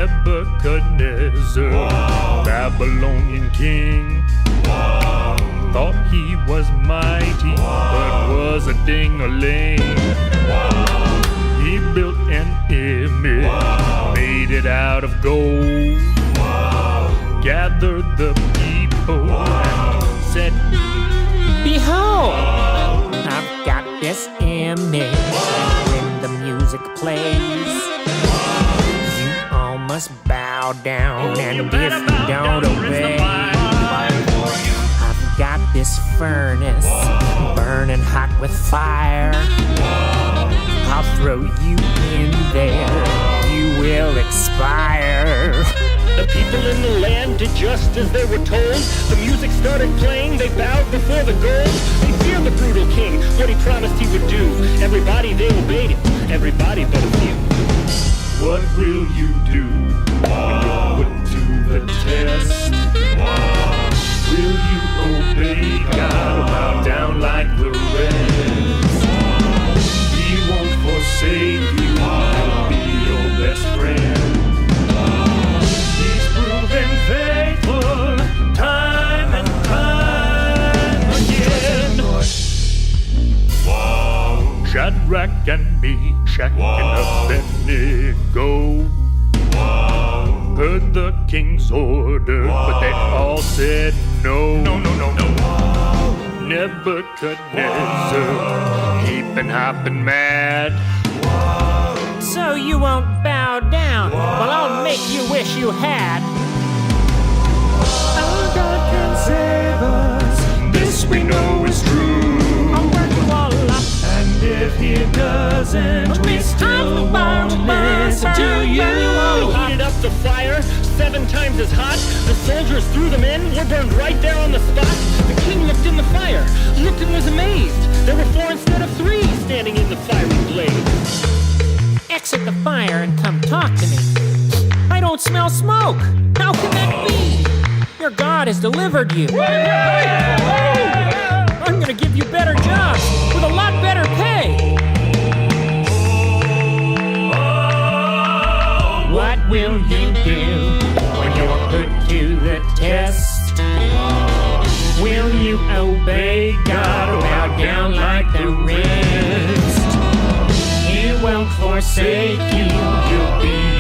Nebuchadnezzar, Babylonian king, thought he was mighty, but was a ding-a-ling. He built an image, made it out of gold, gathered the people and said, "Behold, I've got this image, and when the music plays, you all must bow down, and if you don't obey, I've got this furnace burning hot with fire. I'll throw you in there, you will expire." The people in the land did just as they were told. The music started playing, they bowed before the gold. They feared the brutal king, what he promised he would do. Everybody, they obeyed him, everybody but a few. What will you do when you're put to the test? Will you obey God or bow down like the rest? He won't forsake you, he'll be your best friend. He's proven faithful time and time again. Shadrach and Meshach and Abednego heard the king's order, but they all said no. No. Nebuchadnezzar, heaping, hopping mad. So you won't bow down? Well, I'll make you wish you had. Our God can save us, this we know is true. I'll work you all up, And if he doesn't, we still won't listen to you. They heated up the fire, 7 times as hot. The soldiers threw them in, were burned right there on the spot. The king looked in the fire, looked and was amazed. There were 4 instead of 3 standing in the fiery blaze. exit the fire and come talk to me. I don't smell smoke. How can that be? Your God has delivered you. I'm gonna give you better jobs with a lot better pay. What will you do when you're put to the test? Will you obey God or bow down like the rest? He won't forsake you, you'll be